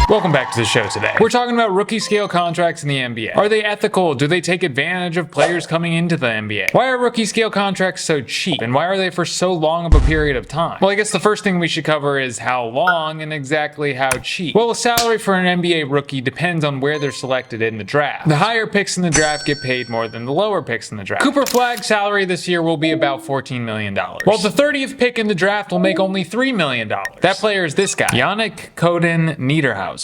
Welcome back to the show today. We're talking about rookie scale contracts in the NBA. Are they ethical? Do they take advantage of players coming into the NBA? Why are rookie scale contracts so cheap? And why are they for so long of a period of time? Well, I guess the first thing we should cover is how long and exactly how cheap. Well, the salary for an NBA rookie depends on where they're selected in the draft. The higher picks in the draft get paid more than the lower picks in the draft. Cooper Flagg's salary this year will be about $14 million. While the 30th pick in the draft will make only $3 million. That player is this guy, Yannick Coden Niederhauser.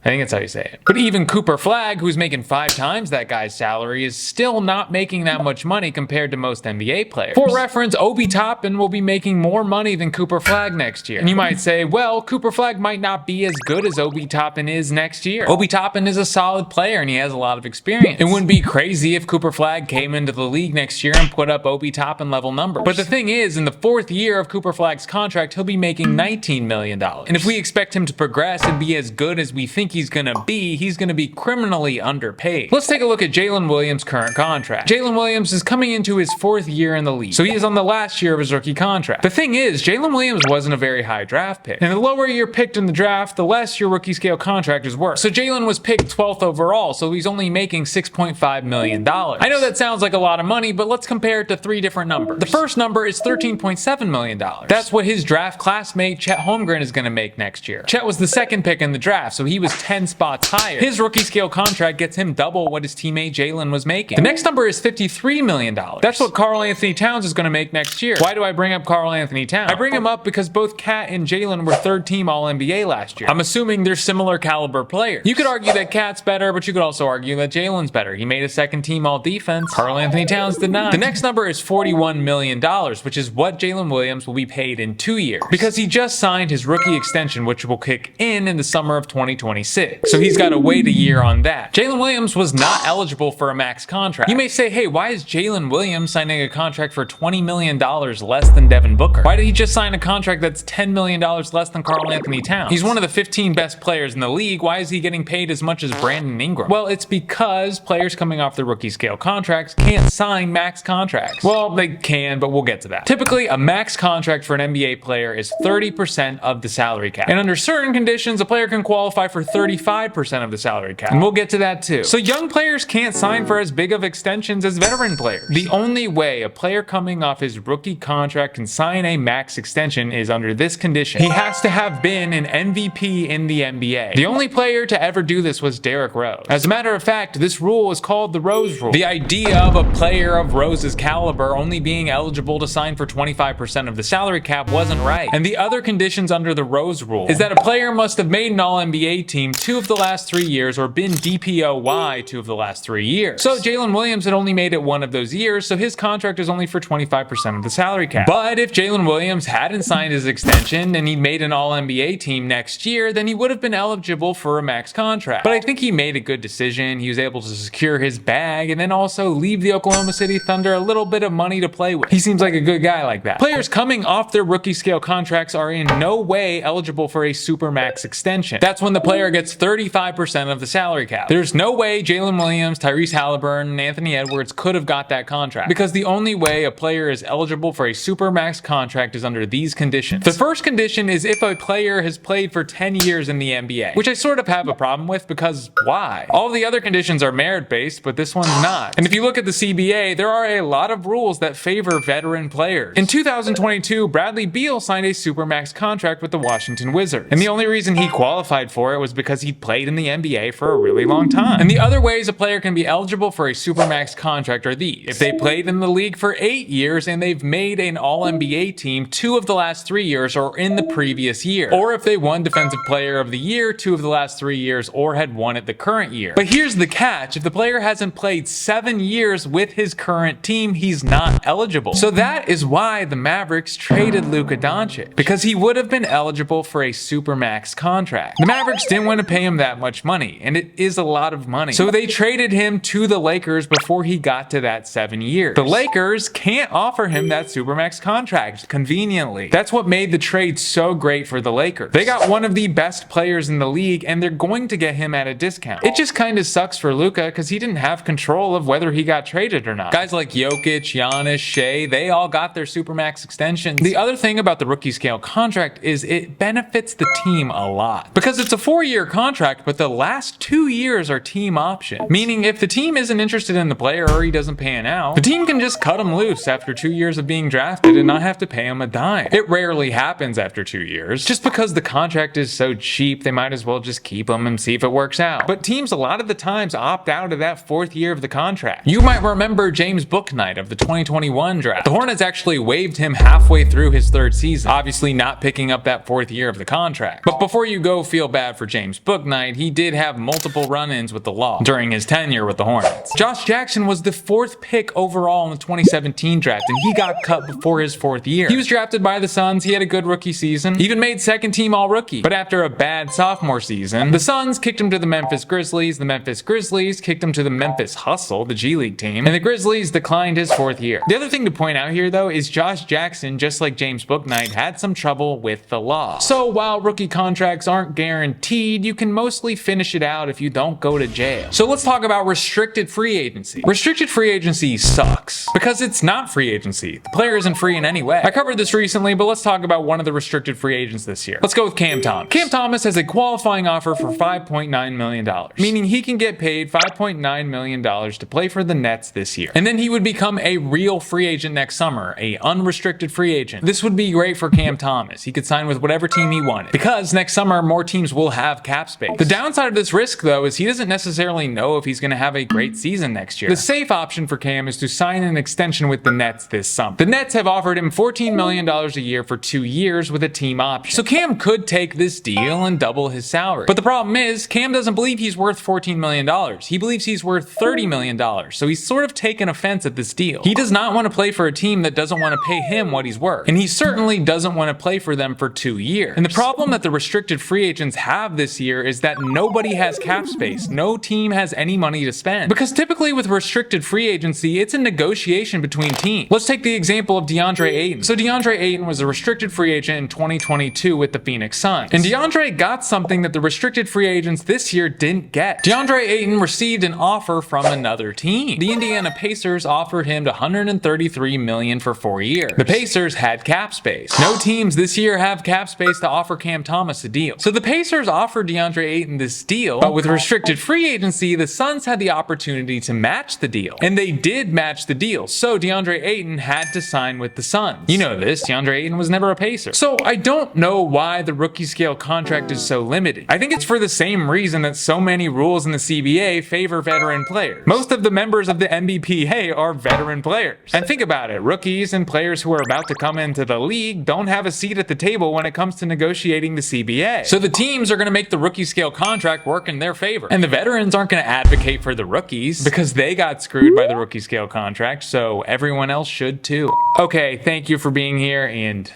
I think that's how you say it. But even Cooper Flagg, who's making 5 times that guy's salary, is still not making that much money compared to most NBA players. For reference, Obi Toppin will be making more money than Cooper Flagg next year. And you might say, well, Cooper Flagg might not be as good as Obi Toppin is next year. Obi Toppin is a solid player and he has a lot of experience. It wouldn't be crazy if Cooper Flagg came into the league next year and put up Obi Toppin level numbers. But the thing is, in the 4th year of Cooper Flagg's contract, he'll be making $19 million. And if we expect him to progress and be as good as we think he's gonna be criminally underpaid. Let's take a look at Jalen Williams' current contract. Jalen Williams is coming into his 4th year in the league, so he is on the last year of his rookie contract. The thing is, Jalen Williams wasn't a very high draft pick, and the lower you're picked in the draft, the less your rookie scale contract is worth. So Jalen was picked 12th overall, so he's only making $6.5 million. I know that sounds like a lot of money, but let's compare it to 3 different numbers. The first number is $13.7 million. That's what his draft classmate Chet Holmgren is gonna make next year. Chet was the 2nd pick in the draft, so he was 10 spots higher. His rookie scale contract gets him double what his teammate Jalen was making. The next number is $53 million. That's what Karl-Anthony Towns is going to make next year. Why do I bring up Karl-Anthony Towns? I bring him up because both Cat and Jalen were 3rd team All-NBA last year. I'm assuming they're similar caliber players. You could argue that Cat's better, but you could also argue that Jalen's better. He made a 2nd team All-Defense. Karl-Anthony Towns did not. The next number is $41 million, which is what Jalen Williams will be paid in 2 years, because he just signed his rookie extension, which will kick in the summer of 2026. So he's got to wait a year on that. Jalen Williams was not eligible for a max contract. You may say, hey, why is Jalen Williams signing a contract for $20 million less than Devin Booker? Why did he just sign a contract that's $10 million less than Karl-Anthony Towns? He's one of the 15 best players in the league. Why is he getting paid as much as Brandon Ingram? Well, it's because players coming off their rookie scale contracts can't sign max contracts. Well, they can, but we'll get to that. Typically, a max contract for an NBA player is 30% of the salary cap. And under certain conditions, a player can qualify for 35% of the salary cap. And we'll get to that too. So young players can't sign for as big of extensions as veteran players. The only way a player coming off his rookie contract can sign a max extension is under this condition. He has to have been an MVP in the NBA. The only player to ever do this was Derrick Rose. As a matter of fact, this rule is called the Rose Rule. The idea of a player of Rose's caliber only being eligible to sign for 25% of the salary cap wasn't right. And the other conditions under the Rose Rule is that a player must have made an All-NBA team 2 of the last 3 years or been DPOY 2 of the last 3 years. So Jalen Williams had only made it 1 of those years, so his contract is only for 25% of the salary cap. But if Jalen Williams hadn't signed his extension and he made an All-NBA team next year, then he would have been eligible for a max contract. But I think he made a good decision. He was able to secure his bag and then also leave the Oklahoma City Thunder a little bit of money to play with. He seems like a good guy like that. Players coming off their rookie scale contracts are in no way eligible for a Supermax extension. That's when the player gets 35% of the salary cap. There's no way Jalen Williams, Tyrese Halliburton, and Anthony Edwards could have got that contract, because the only way a player is eligible for a Supermax contract is under these conditions. The first condition is if a player has played for 10 years in the NBA, which I sort of have a problem with, because why? All the other conditions are merit-based, but this one's not. And if you look at the CBA, there are a lot of rules that favor veteran players. In 2022, Bradley Beal signed a Supermax contract with the Washington Wizards, and the only reason he qualified for it was because he'd played in the NBA for a really long time. And the other ways a player can be eligible for a Supermax contract are these: if they played in the league for 8 years and they've made an All-NBA team 2 of the last 3 years or in the previous year, or if they won Defensive Player of the Year 2 of the last 3 years or had won it the current year. But here's the catch: if the player hasn't played 7 years with his current team, he's not eligible. So that is why the Mavericks traded Luka Doncic, because he would have been eligible for a Supermax contract. The Mavericks didn't want to pay him that much money, and it is a lot of money. So they traded him to the Lakers before he got to that 7 years. The Lakers can't offer him that Supermax contract conveniently. That's what made the trade so great for the Lakers. They got one of the best players in the league, and they're going to get him at a discount. It just kind of sucks for Luka because he didn't have control of whether he got traded or not. Guys like Jokic, Giannis, Shea, they all got their Supermax extensions. The other thing about the rookie scale contract is it benefits the team a lot, because it's a 4-year 4-year contract, but the last 2 years are team options. Meaning if the team isn't interested in the player or he doesn't pan out, the team can just cut him loose after 2 years of being drafted and not have to pay him a dime. It rarely happens after 2 years. Just because the contract is so cheap, they might as well just keep him and see if it works out. But teams a lot of the times opt out of that 4th year of the contract. You might remember James Bouknight of the 2021 draft. The Hornets actually waived him halfway through his 3rd season, obviously not picking up that 4th year of the contract. But before you go feel bad for James Bouknight, he did have multiple run-ins with the law during his tenure with the Hornets. Josh Jackson was the 4th pick overall in the 2017 draft, and he got cut before his 4th year. He was drafted by the Suns, he had a good rookie season, even made 2nd team all-rookie. But after a bad sophomore season, the Suns kicked him to the Memphis Grizzlies, the Memphis Grizzlies kicked him to the Memphis Hustle, the G League team, and the Grizzlies declined his 4th year. The other thing to point out here though is Josh Jackson, just like James Bouknight, had some trouble with the law. So while rookie contracts aren't guaranteed, you can mostly finish it out if you don't go to jail. So let's talk about restricted free agency. Restricted free agency sucks because it's not free agency. The player isn't free in any way. I covered this recently, but let's talk about one of the restricted free agents this year. Let's go with Cam Thomas. Cam Thomas has a qualifying offer for $5.9 million, meaning he can get paid $5.9 million to play for the Nets this year. And then he would become a real free agent next summer, a unrestricted free agent. This would be great for Cam Thomas. He could sign with whatever team he wanted because next summer more teams will have cap space. The downside of this risk though is he doesn't necessarily know if he's going to have a great season next year. The safe option for Cam is to sign an extension with the Nets this summer. The Nets have offered him $14 million a year for 2 years with a team option. So Cam could take this deal and double his salary. But the problem is, Cam doesn't believe he's worth $14 million. He believes he's worth $30 million. So he's sort of taken offense at this deal. He does not want to play for a team that doesn't want to pay him what he's worth. And he certainly doesn't want to play for them for 2 years. And the problem that the restricted free agents have this year is that nobody has cap space. No team has any money to spend. Because typically with restricted free agency, it's a negotiation between teams. Let's take the example of DeAndre Ayton. So DeAndre Ayton was a restricted free agent in 2022 with the Phoenix Suns. And DeAndre got something that the restricted free agents this year didn't get. DeAndre Ayton received an offer from another team. The Indiana Pacers offered him $133 million for 4 years. The Pacers had cap space. No teams this year have cap space to offer Cam Thomas a deal. So the Pacers offered DeAndre Ayton this deal, but with restricted free agency, the Suns had the opportunity to match the deal. And they did match the deal. So DeAndre Ayton had to sign with the Suns. You know this, DeAndre Ayton was never a Pacer. So I don't know why the rookie scale contract is so limited. I think it's for the same reason that so many rules in the CBA favor veteran players. Most of the members of the NBPA are veteran players. And think about it, rookies and players who are about to come into the league don't have a seat at the table when it comes to negotiating the CBA. So the teams are going to make the rookie scale contract work in their favor. And the veterans aren't going to advocate for the rookies because they got screwed by the rookie scale contract, so everyone else should too. Okay, thank you for being here and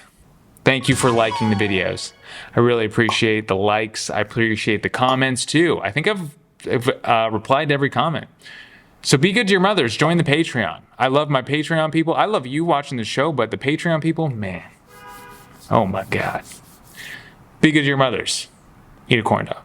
thank you for liking the videos. I really appreciate the likes. I appreciate the comments too. I think I've replied to every comment. So be good to your mothers. Join the Patreon. I love my Patreon people. I love you watching the show, but the Patreon people, man. Oh my God. Be good to your mothers. Eat a corn dog.